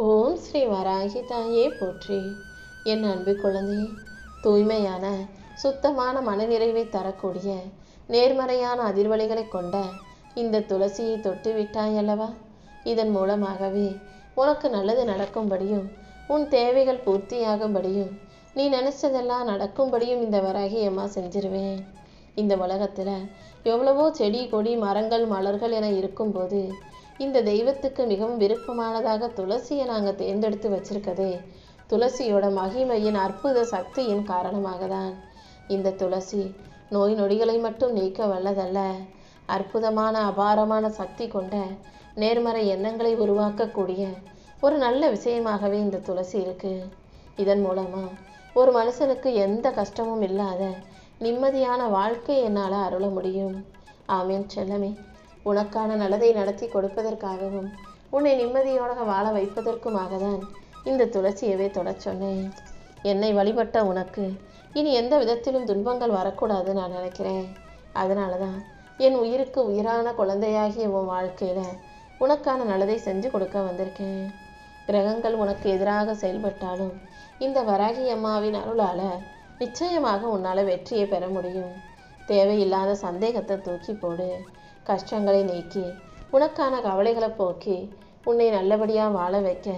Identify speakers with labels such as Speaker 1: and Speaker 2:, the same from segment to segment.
Speaker 1: ஓம் ஸ்ரீ வராகி தாயே போற்றி. என் அன்பு குழந்தையே, தூய்மையான சுத்தமான மனநிறைவை தரக்கூடிய நேர்மறையான அதிர்வலைகளை கொண்ட இந்த துளசியை தொட்டு விட்டாயல்லவா? இதன் மூலமாகவே உனக்கு நல்லது நடக்கும்படியும் உன் தேவைகள் பூர்த்தியாகும்படியும் நீ நினைச்சதெல்லாம் நடக்கும்படியும் இந்த வராகி அம்மா செஞ்சிருவேன். இந்த உலகத்துல எவ்வளவோ செடி கொடி மரங்கள் மலர்கள் என இருக்கும்போது இந்த தெய்வத்துக்கு மிகவும் விருப்பமானதாக துளசியை நாங்கள் தேர்ந்தெடுத்து வச்சிருக்கதே துளசியோட மகிமையின் அற்புத சக்தியின் காரணமாக தான். இந்த துளசி நோய் நொடிகளை மட்டும் நீக்க வல்லதல்ல, அற்புதமான அபாரமான சக்தி கொண்ட நேர்மறை எண்ணங்களை உருவாக்கக்கூடிய ஒரு நல்ல விஷயமாகவே இந்த துளசி இருக்கு. இதன் மூலமா ஒரு மனுஷனுக்கு எந்த கஷ்டமும் இல்லாத நிம்மதியான வாழ்க்கை என்னால் அருள முடியும். ஆமீன் செல்லமே. உனக்கான நல்லதை நடத்தி கொடுப்பதற்காகவும் உன்னை நிம்மதியோட வாழ வைப்பதற்குமாக தான் இந்த துளசியவே தொடச் சொன்னேன். என்னை வழிபட்ட உனக்கு இனி எந்த விதத்திலும் துன்பங்கள் வரக்கூடாது நான் நினைக்கிறேன். அதனால தான் என் உயிருக்கு உயிரான குழந்தையாகிய உன் வாழ்க்கையில உனக்கான நல்லதை செஞ்சு கொடுக்க வந்திருக்கேன். கிரகங்கள் உனக்கு எதிராக செயல்பட்டாலும் இந்த வராகி அம்மாவின் அருளால நிச்சயமாக உன்னால வெற்றியை பெற முடியும். தேவையில்லாத சந்தேகத்தை தூக்கி போடு. கஷ்டங்களை நீக்கி உனக்கான கவலைகளை போக்கி உன்னை நல்லபடியாக வாழ வைக்க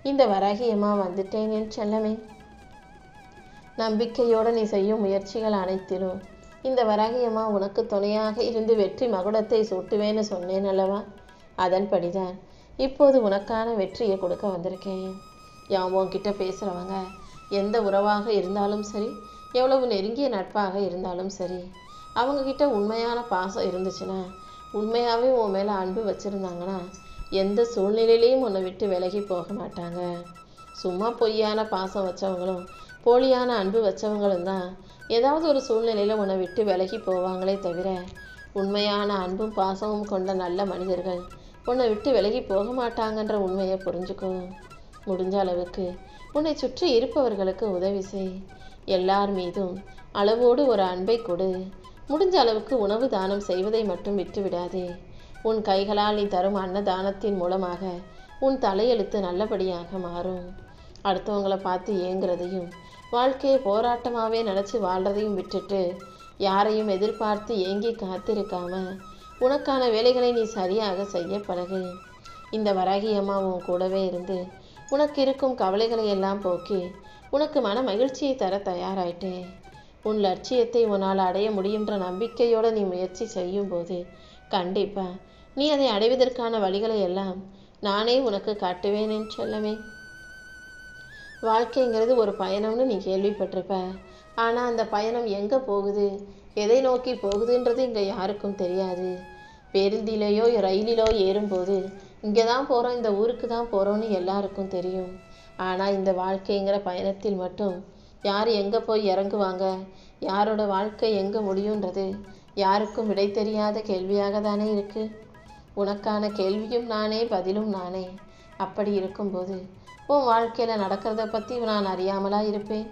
Speaker 1: இந்த வராகி அம்மா வந்துட்டேன் என் செல்லமே. நம்பிக்கையோடு நீ செய்யும் முயற்சிகள் அனைத்திலும் இந்த வராகி அம்மா உனக்கு துணையாக இருந்து வெற்றி மகுடத்தை சூட்டுவேன்னு சொன்னேன் அல்லவா? அதன்படிதான் இப்போது உனக்கான வெற்றியை கொடுக்க வந்திருக்கேன். உன்கிட்ட பேசுகிறவங்க எந்த உறவாக இருந்தாலும் சரி, எவ்வளவு நெருங்கிய நட்பாக இருந்தாலும் சரி, அவங்கக்கிட்ட உண்மையான பாசம் இருந்துச்சுன்னா, உண்மையாகவே உன் மேலே அன்பு வச்சுருந்தாங்கன்னா எந்த சூழ்நிலையிலையும் உன்னை விட்டு விலகி போக மாட்டாங்க. சும்மா பொய்யான பாசம் வச்சவங்களும் போலியான அன்பு வச்சவங்களும் தான் ஏதாவது ஒரு சூழ்நிலையில் உன்னை விட்டு விலகி போவாங்களே தவிர, உண்மையான அன்பும் பாசமும் கொண்ட நல்ல மனிதர்கள் உன்னை விட்டு விலகி போக மாட்டாங்கன்ற உண்மையை புரிஞ்சுக்கோ. முடிஞ்ச அளவுக்கு உன்னை சுற்றி இருப்பவர்களுக்கு உதவி செய். எல்லார் மீதும் அளவோடு ஒரு அன்பை கொடு. முடிஞ்ச அளவுக்கு உணவு தானம் செய்வதை மட்டும் விட்டு விடாதே. உன் கைகளால் நீ தரும் அன்னதானத்தின் மூலமாக உன் தலையெழுத்து நல்லபடியாக மாறும். அடுத்தவங்களை பார்த்து ஏங்குறதையும் வாழ்க்கையை போராட்டமாகவே நினச்சி வாழ்கிறதையும் விட்டுட்டு யாரையும் எதிர்பார்த்து ஏங்கி காத்திருக்காம உனக்கான வேலைகளை நீ சரியாக செய்ய பழகு. இந்த வராகி அம்மா உன் கூடவே இருந்து உனக்கு இருக்கும் கவலைகளை எல்லாம் போக்கி உனக்கு மன மகிழ்ச்சியை தர தயாராயிட்டேன். உன் லட்சியத்தை உன்னால் அடைய முடியுன்ற நம்பிக்கையோடு நீ முயற்சி செய்யும் போது கண்டிப்பா நீ அதை அடைவதற்கான வழிகளை எல்லாம் நானே உனக்கு காட்டுவேன் என்று சொல்லவே. வாழ்க்கைங்கிறது ஒரு பயணம்னு நீ கேள்விப்பட்டிருப்ப. ஆனால் அந்த பயணம் எங்கே போகுது, எதை நோக்கி போகுதுன்றது இங்கே யாருக்கும் தெரியாது. பேருந்திலேயோ ரயிலிலோ ஏறும்போது இங்கே தான் போகிறோம், இந்த ஊருக்கு தான் போகிறோன்னு எல்லாருக்கும் தெரியும். ஆனால் இந்த வாழ்க்கைங்கிற பயணத்தில் மட்டும் யார் எங்கே போய் இறங்குவாங்க, யாரோட வாழ்க்கை எங்கே முடியுன்றது யாருக்கும் விடை தெரியாத கேள்வியாக தானே இருக்குது. உனக்கான கேள்வியும் நானே, பதிலும் நானே. அப்படி இருக்கும்போது உன் வாழ்க்கையில் நடக்கிறத பற்றி நான் அறியாமலாக இருப்பேன்?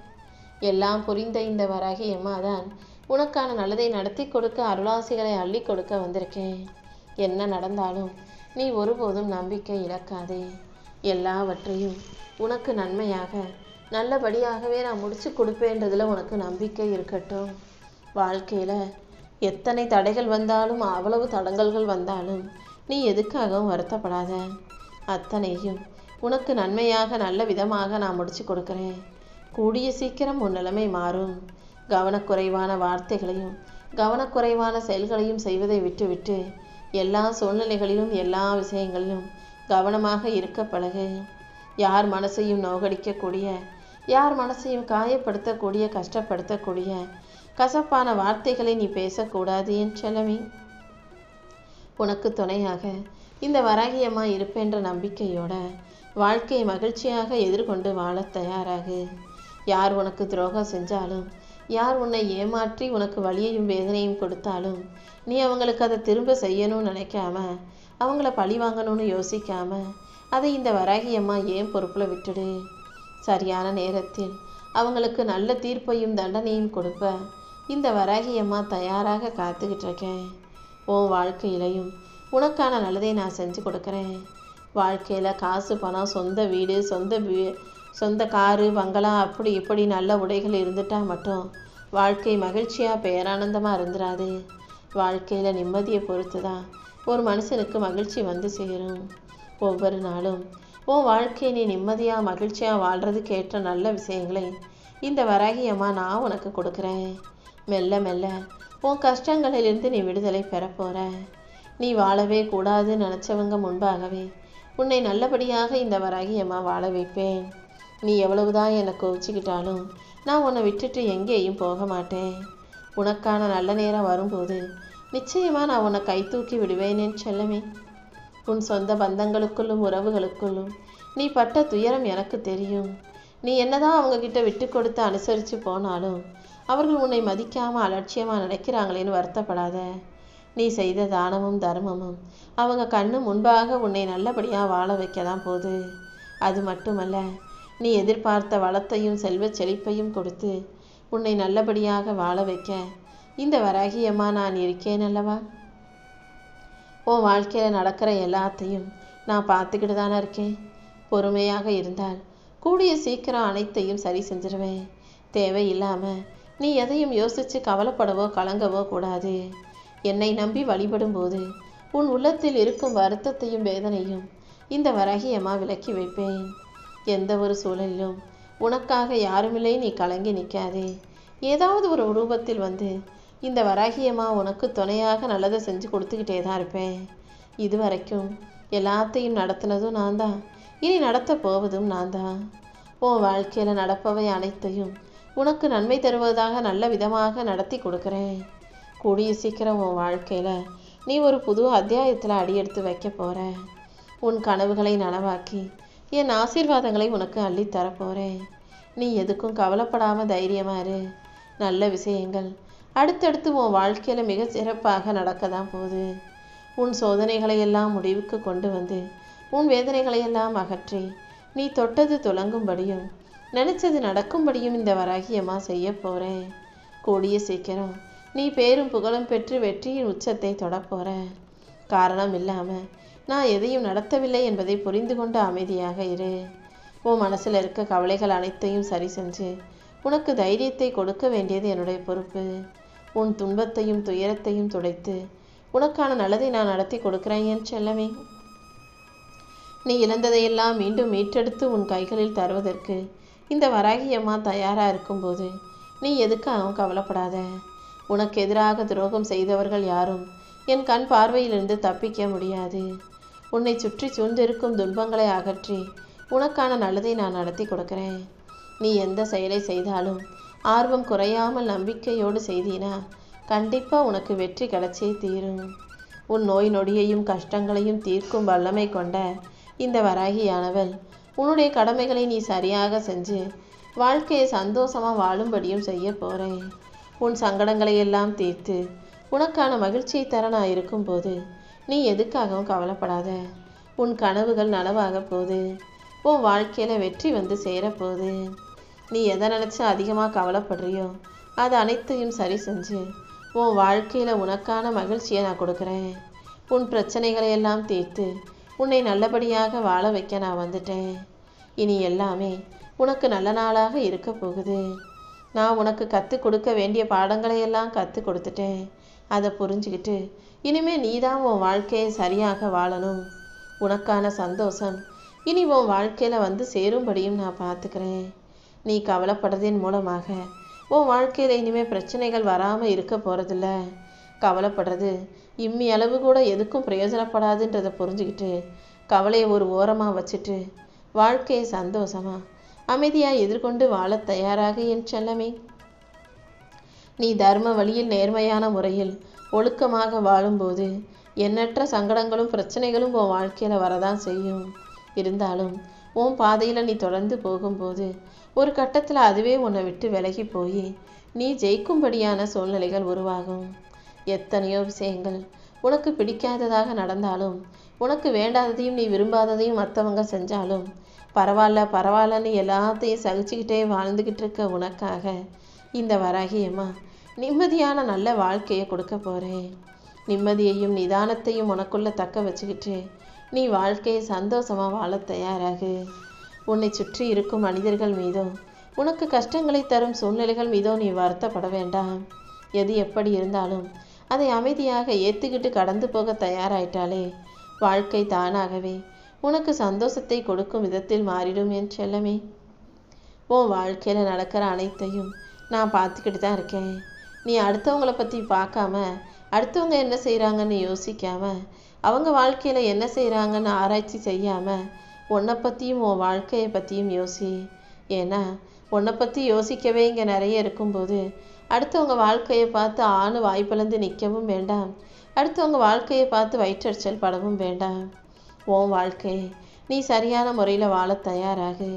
Speaker 1: எல்லாம் புரிந்த இந்த வராகி அம்மா தான் உனக்கான நல்லதை நடத்தி கொடுக்க அருளாசிகளை அள்ளி கொடுக்க வந்திருக்கேன். என்ன நடந்தாலும் நீ ஒருபோதும் நம்பிக்கை இழக்காதே. எல்லாவற்றையும் உனக்கு நன்மையாக நல்லபடியாகவே நான் முடிச்சு கொடுப்பேன்றதுல உனக்கு நம்பிக்கை இருக்கட்டும். வாழ்க்கையில் எத்தனை தடைகள் வந்தாலும் அவ்வளவு தடங்கல்கள் வந்தாலும் நீ எதுக்காகவும் வருத்தப்படாத. அத்தனையும் உனக்கு நன்மையாக நல்ல விதமாக நான் முடிச்சு கொடுக்குறேன். கூடிய சீக்கிரம் உன் நிலைமை மாறும். கவனக்குறைவான வார்த்தைகளையும் கவனக்குறைவான செயல்களையும் செய்வதை விட்டுவிட்டு எல்லா சூழ்நிலைகளிலும் எல்லா விஷயங்களிலும் கவனமாக இருக்க பழகு. யார் மனசையும் நோகடிக்கக்கூடிய, யார் மனசையும் காயப்படுத்தக்கூடிய, கஷ்டப்படுத்தக்கூடிய கசப்பான வார்த்தைகளை நீ பேசக்கூடாது என் செல்லமே. உனக்கு துணையாக இந்த வராகி அம்மா இருப்பென்ற நம்பிக்கையோட வாழ்க்கையை மகிழ்ச்சியாக எதிர்கொண்டு வாழ தயாராகு. யார் உனக்கு துரோகம் செஞ்சாலும், யார் உன்னை ஏமாற்றி உனக்கு வலியையும் வேதனையும் கொடுத்தாலும் நீ அவங்களுக்கு அதை திரும்ப செய்யணும்னு நினைக்காம, அவங்கள பழி வாங்கணும்னு யோசிக்காம அதை இந்த வராகி அம்மா ஏன் பொறுப்பில் விட்டுடு. சரியான நேரத்தில் அவங்களுக்கு நல்ல தீர்ப்பையும் தண்டனையும் கொடுப்ப இந்த வராகி அம்மா தயாராக காத்துக்கிட்டு இருக்கேன். உன் வாழ்க்கையிலையும் உனக்கான நல்லதை நான் செஞ்சு கொடுக்குறேன். வாழ்க்கையில் காசு பணம் சொந்த வீடு சொந்த காரு பங்களா அப்படி இப்படி நல்ல உடைகள் இருந்துட்டா மட்டும் வாழ்க்கை மகிழ்ச்சியாக பேரானந்தமாக இருந்துடாது. வாழ்க்கையில் நிம்மதியை பொறுத்து தான் ஒரு மனுஷனுக்கு மகிழ்ச்சி வந்து சேரும். ஒவ்வொரு நாளும் உன் வாழ்க்கையை நீ நிம்மதியாக மகிழ்ச்சியாக வாழ்கிறதுக்கு ஏற்ற நல்ல விஷயங்களை இந்த வராகி அம்மா நான் உனக்கு கொடுக்குறேன். மெல்ல மெல்ல உன் கஷ்டங்களிலிருந்து நீ விடுதலை பெற போகிற. நீ வாழவே கூடாதுன்னு நினச்சவங்க முன்பாகவே உன்னை நல்லபடியாக இந்த வராகி அம்மா வாழ வைப்பேன். நீ எவ்வளவுதான் என்னை கோவிச்சுக்கிட்டாலும் நான் உன்னை விட்டுட்டு எங்கேயும் போக மாட்டேன். உனக்கான நல்ல நேரம் வரும்போது நிச்சயமாக நான் உன்னை கை தூக்கி விடுவேனேன்னு செல்லமே. உன் சொந்த பந்தங்களுக்குள்ளும் உறவுகளுக்குள்ளும் நீ பட்ட துயரம் எனக்கு தெரியும். நீ என்னதான் அவங்கக்கிட்ட விட்டு கொடுத்து அனுசரித்து போனாலும் அவர்கள் உன்னை மதிக்காமல் அலட்சியமாக நினைக்கிறாங்களேன்னு வருத்தப்படாத. நீ செய்த தானமும் தர்மமும் அவங்க கண்ணு முன்பாக உன்னை நல்லபடியாக வாழ வைக்க தான் போகுது. அது மட்டுமல்ல, நீ எதிர்பார்த்த வளத்தையும் செல்வ செழிப்பையும் கொடுத்து உன்னை நல்லபடியாக வாழ வைக்க இந்த வராகியம்மா நான் இருக்கேன் அல்லவா. உன் வாழ்க்கையில் நடக்கிற எல்லாத்தையும் நான் பார்த்துக்கிட்டு தானே இருக்கேன். பொறுமையாக இருந்தால் கூடிய சீக்கிரம் அனைத்தையும் சரி செஞ்சிருவேன். தேவையில்லாமல் நீ எதையும் யோசித்து கவலைப்படவோ கலங்கவோ கூடாது. என்னை நம்பி வழிபடும் போது உன் உள்ளத்தில் இருக்கும் வருத்தத்தையும் வேதனையும் இந்த வராகியம்மா விலக்கி வைப்பேன். எந்த ஒரு சூழலிலும் உனக்காக யாருமில்லை நீ கலங்கி நிற்காதே. ஏதாவது ஒரு ரூபத்தில் வந்து இந்த வராகியம்மா உனக்கு துணையாக நல்லதை செஞ்சு கொடுத்துக்கிட்டே தான் இருப்பேன். இதுவரைக்கும் எல்லாத்தையும் நடத்தினதும் நான் தான், இனி நடத்த போவதும் நான் தான். உன் வாழ்க்கையில் நடப்பவை அனைத்தையும் உனக்கு நன்மை தருவதாக நல்ல விதமாக நடத்தி கொடுக்குறேன். கூடிய சீக்கிரம் உன் வாழ்க்கையில் நீ ஒரு புது அத்தியாயத்தில் அடியெடுத்து வைக்க போகிற. உன் கனவுகளை நனவாக்கி என் ஆசீர்வாதங்களை உனக்கு அள்ளித்தரப்போகிறேன். நீ எதுக்கும் கவலைப்படாமல் தைரியமாக இரு. நல்ல விஷயங்கள் அடுத்தடுத்து உன் வாழ்க்கையில் மிக சிறப்பாக நடக்க தான் போகுது. உன் சோதனைகளை எல்லாம் முடிவுக்கு கொண்டு வந்து உன் வேதனைகளையெல்லாம் அகற்றி நீ தொட்டது துலங்கும்படியும் நினச்சது நடக்கும்படியும் இந்த வராகியம்மா செய்ய போகிறேன். கூடிய சீக்கிரம் நீ பேரும் புகழும் பெற்று வெற்றியின் உச்சத்தை தொடப்போற. காரணம் இல்லாமல் நான் எதையும் நடத்தவில்லை என்பதை புரிந்து கொண்டு அமைதியாக இரு. உன் மனசில் இருக்க கவலைகள் அனைத்தையும் சரி செஞ்சு உனக்கு தைரியத்தை கொடுக்க வேண்டியது என்னுடைய பொறுப்பு. உன் துன்பத்தையும் துயரத்தையும் துடைத்து உனக்கான நல்லதை நான் நடத்தி கொடுக்குறேன் என் செல்லமே. நீ இழந்ததையெல்லாம் மீண்டும் மீட்டெடுத்து உன் கைகளில் தருவதற்கு இந்த வராகியம்மா தயாராக இருக்கும்போது நீ எதுக்காகவும் கவலைப்படாத. உனக்கு எதிராக துரோகம் செய்தவர்கள் யாரும் என் கண் பார்வையிலிருந்து தப்பிக்க முடியாது. உன்னை சுற்றி சூழ்ந்திருக்கும் துன்பங்களை அகற்றி உனக்கான நல்லதை நான் நடத்தி கொடுக்குறேன். நீ எந்த செயலை செய்தாலும் ஆர்வம் குறையாமல் நம்பிக்கையோடு செய்தீனா கண்டிப்பாக உனக்கு வெற்றி கிடைச்சே தீரும். உன் நோய் நொடியையும் கஷ்டங்களையும் தீர்க்கும் வல்லமை கொண்ட இந்த வராகியானவள் உன்னுடைய கடமைகளை நீ சரியாக செஞ்சு வாழ்க்கையை சந்தோஷமாக வாழும்படியும் செய்ய போகிறேன். உன் சங்கடங்களை எல்லாம் தீர்த்து உனக்கான மகிழ்ச்சியை தர நான் இருக்கும்போது நீ எதுக்காகவும் கவலைப்படாத. உன் கனவுகள் நனவாக போகுது. உன் வாழ்க்கையில் வெற்றி வந்து சேரப்போகுது. நீ எதை நினச்சி அதிகமாக கவலைப்படுறியோ அது அனைத்தையும் சரி செஞ்சு உன் வாழ்க்கையில் உனக்கான மகிழ்ச்சியை நான் கொடுக்குறேன். உன் பிரச்சனைகளை எல்லாம் தீர்த்து உன்னை நல்லபடியாக வாழ வைக்க நான் வந்துட்டேன். இனி எல்லாமே உனக்கு நல்ல நாளாக இருக்க போகுது. நான் உனக்கு கற்றுக் கொடுக்க வேண்டிய பாடங்களை எல்லாம் கற்றுக் கொடுத்துட்டேன். அதை புரிஞ்சுக்கிட்டு இனிமே நீ தான் உன் வாழ்க்கையை சரியாக வாழணும். உனக்கான சந்தோஷம் இனி உன் வாழ்க்கையில் வந்து சேரும்படியும் நான் பார்த்துக்கிறேன். நீ கவலைப்படுறதின் மூலமாக உன் வாழ்க்கையில் இனிமேல் பிரச்சனைகள் வராமல் இருக்க போகிறதில்ல. கவலைப்படுறது இம்மி அளவு கூட எதுக்கும் பிரயோஜனப்படாதுன்றதை புரிஞ்சுக்கிட்டு கவலையை ஒரு ஓரமாக வச்சுட்டு வாழ்க்கையை சந்தோஷமாக அமைதியாக எதிர்கொண்டு வாழ தயாராக என் செல்லமே. நீ தர்ம வழியில் நேர்மையான முறையில் ஒழுக்கமாக வாழும்போது எண்ணற்ற சங்கடங்களும் பிரச்சனைகளும் உன் வாழ்க்கையில் வரதான் செய்யும். இருந்தாலும் உன் பாதையில் நீ தொடர்ந்து போகும்போது ஒரு கட்டத்தில் அதுவே உன்னை விட்டு விலகி போய் நீ ஜெயிக்கும்படியான சூழ்நிலைகள் உருவாகும். எத்தனையோ விஷயங்கள் உனக்கு பிடிக்காததாக நடந்தாலும் உனக்கு வேண்டாததையும் நீ விரும்பாததையும் மற்றவங்க செஞ்சாலும் பரவாயில்லன்னு எல்லாத்தையும் சகிச்சுக்கிட்டே வாழ்ந்துக்கிட்டு இருக்க உனக்காக இந்த வராகியம்மா நிம்மதியான நல்ல வாழ்க்கையை கொடுக்க போகிறேன். நிம்மதியையும் நிதானத்தையும் உனக்குள்ளே தக்க வச்சுக்கிட்டு நீ வாழ்க்கையை சந்தோஷமாக வாழ தயாராகு. உன்னை சுற்றி இருக்கும் மனிதர்கள் மீதோ உனக்கு கஷ்டங்களை தரும் சூழ்நிலைகள் மீதோ நீ வருத்தப்பட வேண்டாம். எது எப்படி இருந்தாலும் அதை அமைதியாக ஏற்றுக்கிட்டு கடந்து போக தயாராயிட்டாலே வாழ்க்கை தானாகவே உனக்கு சந்தோஷத்தை கொடுக்கும் விதத்தில் மாறிடும் என் செல்லமே. உன் வாழ்க்கையில் நடக்கிற அனைத்தையும் நான் பார்த்துக்கிட்டு தான் இருக்கேன். நீ அடுத்தவங்களை பற்றி பார்க்காம அடுத்தவங்க என்ன செய்கிறாங்கன்னு யோசிக்காம அவங்க வாழ்க்கையில் என்ன செய்கிறாங்கன்னு ஆராய்ச்சி செய்யாமல் உன்னை பற்றியும் உன் வாழ்க்கையை பற்றியும் யோசி. ஏன்னா உன்னை பற்றி யோசிக்கவே இங்கே நிறைய இருக்கும்போது அடுத்தவங்க வாழ்க்கையை பார்த்து ஆணு வாய்ப்பிழந்து நிற்கவும் வேண்டாம். அடுத்தவங்க வாழ்க்கையை பார்த்து வயிற்றெரிச்சல் படவும் வேண்டாம். உன் வாழ்க்கை நீ சரியான முறையில் வாழ தயாராகு.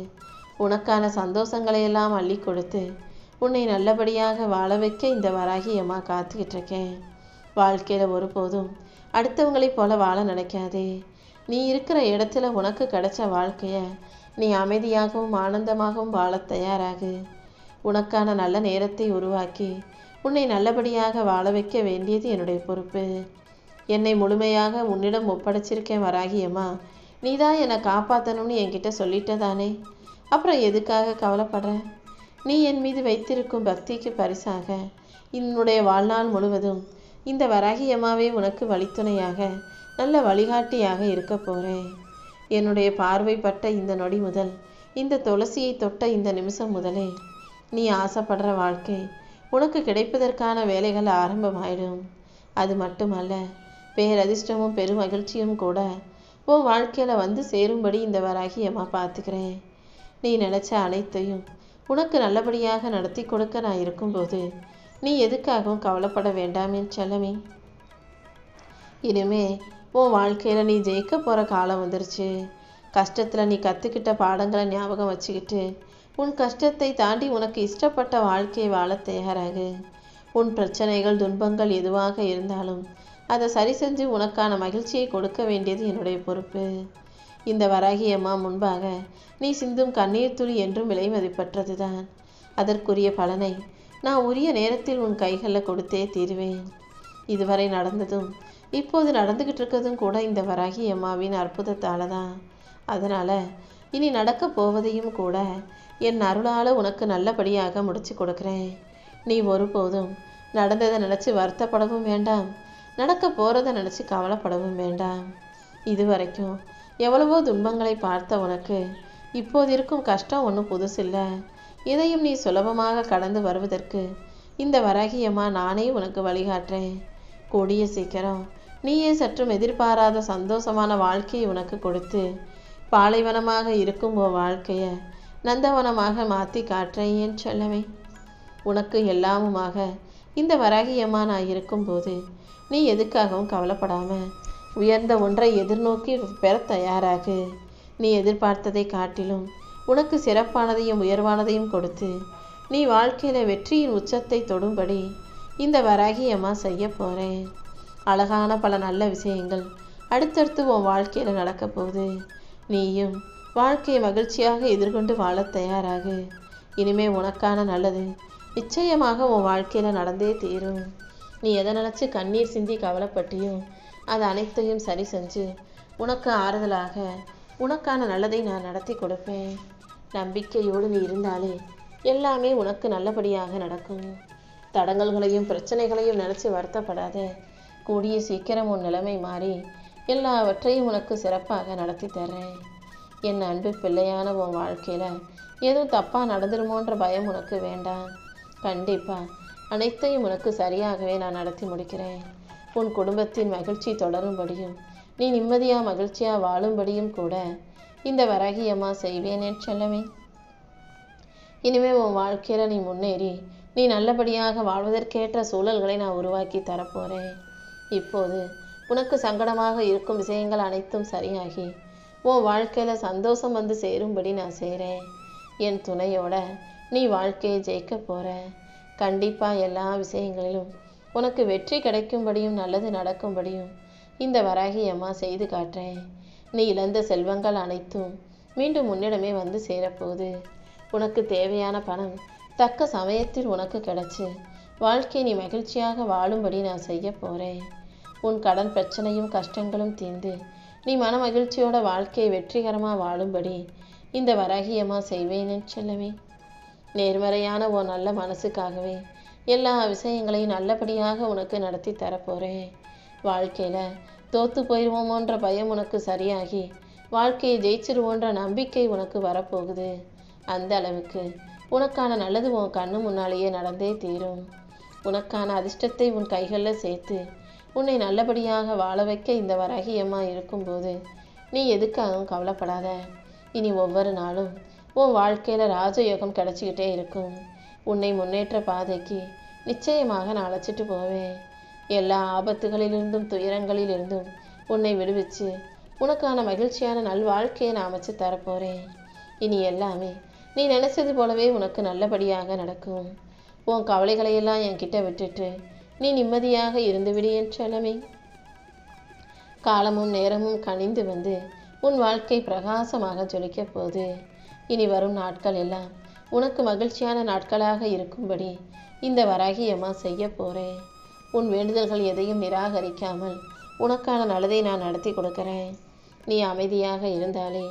Speaker 1: உனக்கான சந்தோஷங்களை எல்லாம் அள்ளி கொடுத்து உன்னை நல்லபடியாக வாழ வைக்க இந்த வராகி அம்மா காத்துக்கிட்டு இருக்கேன். வாழ்க்கையில் ஒருபோதும் அடுத்தவங்களைப் போல வாழ நினைக்காதே. நீ இருக்கிற இடத்துல உனக்கு கிடைச்ச வாழ்க்கையை நீ அமைதியாகவும் ஆனந்தமாகவும் வாழ தயாராகு. உனக்கான நல்ல நேரத்தை உருவாக்கி உன்னை நல்லபடியாக வாழ வைக்க வேண்டியது என்னுடைய பொறுப்பு. என்னை முழுமையாக உன்னிடம் ஒப்படைச்சிருக்கேன் வராகியம்மா. நீ தான் என்னை காப்பாற்றணும்னு என்கிட்ட சொல்லிட்டதானே, அப்புறம் எதுக்காக கவலைப்படுற? நீ என் மீது வைத்திருக்கும் பக்திக்கு பரிசாக என்னுடைய வாழ்நாள் முழுவதும் இந்த வராகியம்மாவே உனக்கு வழித்துணையாக நல்ல வழிகாட்டியாக இருக்க போகிறேன். என்னுடைய பார்வைப்பட்ட இந்த நொடி முதல் இந்த துளசியை தொட்ட இந்த நிமிஷம் முதலே நீ ஆசைப்படுற வாழ்க்கை உனக்கு கிடைப்பதற்கான வேலைகள் ஆரம்பமாயிடும். அது மட்டுமல்ல, பேரதிர்ஷ்டமும் பெரும் மகிழ்ச்சியும் கூட உன் வாழ்க்கையில் வந்து சேரும்படி இந்த வராகியம்மா பார்த்துக்கிறேன். நீ நினச்ச அனைத்தையும் உனக்கு நல்லபடியாக நடத்தி கொடுக்க நான் இருக்கும்போது நீ எதுக்காகவும் கவலைப்பட வேண்டாம் என் செல்லமே. இனிமே உன் வாழ்க்கையில் நீ ஜெயிக்க போகிற காலம் வந்துருச்சு. கஷ்டத்தில் நீ கற்றுக்கிட்ட பாடங்களை ஞாபகம் வச்சுக்கிட்டு உன் கஷ்டத்தை தாண்டி உனக்கு இஷ்டப்பட்ட வாழ்க்கையை வாழ தயாராகு. உன் பிரச்சனைகள் துன்பங்கள் எதுவாக இருந்தாலும் அதை சரி செஞ்சு உனக்கான மகிழ்ச்சியை கொடுக்க வேண்டியது என்னுடைய பொறுப்பு. இந்த வராகியம்மா முன்பாக நீ சிந்தும் கண்ணீர் துளி என்றும் விலை மதிப்பற்றது தான். அதற்குரிய பலனை நான் உரிய நேரத்தில் உன் கைகளில் கொடுத்தே தீருவேன். இதுவரை நடந்ததும் இப்போது நடந்துக்கிட்டு இருக்கிறதும் கூட இந்த வராகியம்மாவின் அற்புதத்தால் தான். அதனால் இனி நடக்க போவதையும் கூட என் அருளால் உனக்கு நல்லபடியாக முடிச்சு கொடுக்குறேன். நீ ஒருபோதும் நடந்ததை நினச்சி வருத்தப்படவும் வேண்டாம், நடக்க போகிறத நினச்சி கவலைப்படவும் வேண்டாம். இதுவரைக்கும் எவ்வளவோ துன்பங்களை பார்த்த உனக்கு இப்போது இருக்கும் கஷ்டம் ஒன்றும் புதுசில்லை. இதையும் நீ சுலபமாக கடந்து வருவதற்கு இந்த வராகியம்மா நானே உனக்கு வழிகாட்டுறேன். கூடிய சீக்கிரம் நீயே சற்றும் எதிர்பாராத சந்தோஷமான வாழ்க்கையை உனக்கு கொடுத்து பாலைவனமாக இருக்கும் உன் வாழ்க்கையை நந்தவனமாக மாற்றி காட்டுறேன் என் செல்லமே. உனக்கு எல்லாமுமாக இந்த வராகியம்மா நான் இருக்கும்போது நீ எதுக்காகவும் கவலைப்படாமல் உயர்ந்த ஒன்றை எதிர்நோக்கி பெற தயாராகு. நீ எதிர்பார்த்ததை காட்டிலும் உனக்கு சிறப்பானதையும் உயர்வானதையும் கொடுத்து நீ வாழ்க்கையில் வெற்றியின் உச்சத்தை தொடும்படி இந்த வராகியம்மா செய்ய போகிறேன். அழகான பல நல்ல விஷயங்கள் அடுத்தடுத்து உன் வாழ்க்கையில் நடக்க போகுது. நீயும் வாழ்க்கையை மகிழ்ச்சியாக எதிர்கொண்டு வாழ தயாராகு. இனிமே உனக்கான நல்லது நிச்சயமாக உன் வாழ்க்கையில் நடந்தே தீரும். நீ எதை நினச்சி கண்ணீர் சிந்தி கவலைப்பட்டியோ அது அனைத்தையும் சரி செஞ்சு உனக்கு ஆறுதலாக உனக்கான நல்லதை நான் நடத்தி கொடுப்பேன். நம்பிக்கையோடு நீ இருந்தாலே எல்லாமே உனக்கு நல்லபடியாக நடக்கும். தடங்கல்களையும் பிரச்சனைகளையும் நினச்சி வருத்தப்படாத. கூடிய சீக்கிரம் உன் நிலைமை மாறி எல்லாவற்றையும் உனக்கு சிறப்பாக நடத்தி தர்றேன். என் அன்பு பிள்ளையான உன் வாழ்க்கையில் எதுவும் தப்பாக நடந்துருமோன்ற பயம் உனக்கு வேண்டாம். கண்டிப்பாக அனைத்தையும் உனக்கு சரியாகவே நான் நடத்தி முடிக்கிறேன். உன் குடும்பத்தின் மகிழ்ச்சி தொடரும்படியும் நீ நிம்மதியாக மகிழ்ச்சியாக வாழும்படியும் கூட இந்த வராகியம்மா செய்வேன் என் செல்லமே. இனிமேல் உன் வாழ்க்கையில் நீ முன்னேறி நீ நல்லபடியாக வாழ்வதற்கேற்ற சூழல்களை நான் உருவாக்கி தரப்போகிறேன். இப்போது உனக்கு சங்கடமாக இருக்கும் விஷயங்கள் அனைத்தும் சரியாகி உன் வாழ்க்கையில் சந்தோஷம் வந்து சேரும்படி நான் செய்கிறேன். என் துணையோட நீ வாழ்க்கையை ஜெயிக்க போகிற. கண்டிப்பாக எல்லா விஷயங்களிலும் உனக்கு வெற்றி கிடைக்கும்படியும் நல்லது நடக்கும்படியும் இந்த வராகியம்மா செய்து காட்டுறேன். நீ இழந்த செல்வங்கள் அனைத்தும் மீண்டும் உன்னிடமே வந்து சேரப்போகுது. உனக்கு தேவையான பணம் தக்க சமயத்தில் உனக்கு கிடைச்சி வாழ்க்கை நீ மகிழ்ச்சியாக வாழும்படி நான் செய்ய போகிறேன். உன் கடன் பிரச்சனையும் கஷ்டங்களும் தீர்ந்து நீ மன மகிழ்ச்சியோட வாழ்க்கையை வெற்றிகரமாக வாழும்படி இந்த வராகியம்மா செய்வேன்னு சொல்லவே. நேர்மறையான உன் நல்ல மனசுக்காகவே எல்லா விஷயங்களையும் நல்லபடியாக உனக்கு நடத்தி தரப்போகிறேன். வாழ்க்கையில் தோற்று போயிடுவோமோன்ற பயம் உனக்கு சரியாகி வாழ்க்கையை ஜெயிச்சிருவோன்ற நம்பிக்கை உனக்கு வரப்போகுது. அந்த அளவுக்கு உனக்கான நல்லது உன் கண்ணு முன்னாலேயே நடந்தே தீரும். உனக்கான அதிர்ஷ்டத்தை உன் கைகளில் சேர்த்து உன்னை நல்லபடியாக வாழ வைக்க இந்த வராகியம்மா இருக்கும்போது நீ எதுக்காகவும் கவலைப்படாத. இனி ஒவ்வொரு நாளும் உன் வாழ்க்கையில் ராஜயோகம் கிடச்சிக்கிட்டே இருக்கும். உன்னை முன்னேற்ற பாதைக்கு நிச்சயமாக நான் அழைச்சிட்டு போவேன். எல்லா ஆபத்துகளிலிருந்தும் துயரங்களிலிருந்தும் உன்னை விடுவிச்சு உனக்கான மகிழ்ச்சியான நல்வாழ்க்கையை நான் அமைச்சு தரப்போகிறேன். இனி எல்லாமே நீ நினைச்சது போலவே உனக்கு நல்லபடியாக நடக்கும். உன் கவலைகளையெல்லாம் என்கிட்ட விட்டுட்டு நீ நிம்மதியாக இருந்துவிடு என் செல்லமே. காலமும் நேரமும் கனிந்து வந்து உன் வாழ்க்கை பிரகாசமாக ஜொலிக்க போகுது. இனி வரும் நாட்கள் எல்லாம் உனக்கு மகிழ்ச்சியான நாட்களாக இருக்கும்படி இந்த வராகியம்மா செய்ய போகிறேன். உன் வேண்டுதல்கள் எதையும் நிராகரிக்காமல் உனக்கான நல்லதை நான் நடத்தி கொடுக்குறேன். நீ அமைதியாக இருந்தாலே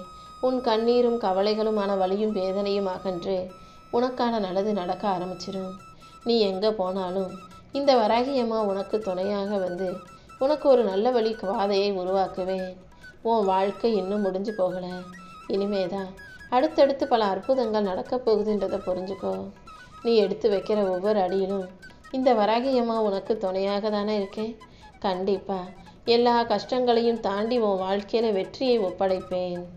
Speaker 1: உன் கண்ணீரும் கவலைகளுமான வலியும் வேதனையும் அகன்று உனக்கான நல்லது நடக்க ஆரம்பிச்சிடும். நீ எங்கே போனாலும் இந்த வராகியம்மா உனக்கு துணையாக வந்து உனக்கு ஒரு நல்ல வழி பாதையை உருவாக்குவேன். உன் வாழ்க்கை இன்னும் முடிஞ்சு போகலை. இனிமேதான் அடுத்தடுத்து பல அற்புதங்கள் நடக்கப் போகுதுன்றதை புரிஞ்சுக்கோ. நீ எடுத்து வைக்கிற ஒவ்வொரு அடியிலும் இந்த வராகியம்மா உனக்கு துணையாக தானே இருக்கேன். கண்டிப்பாக எல்லா கஷ்டங்களையும் தாண்டி உன் வாழ்க்கையில் வெற்றியை ஒப்படைப்பேன்.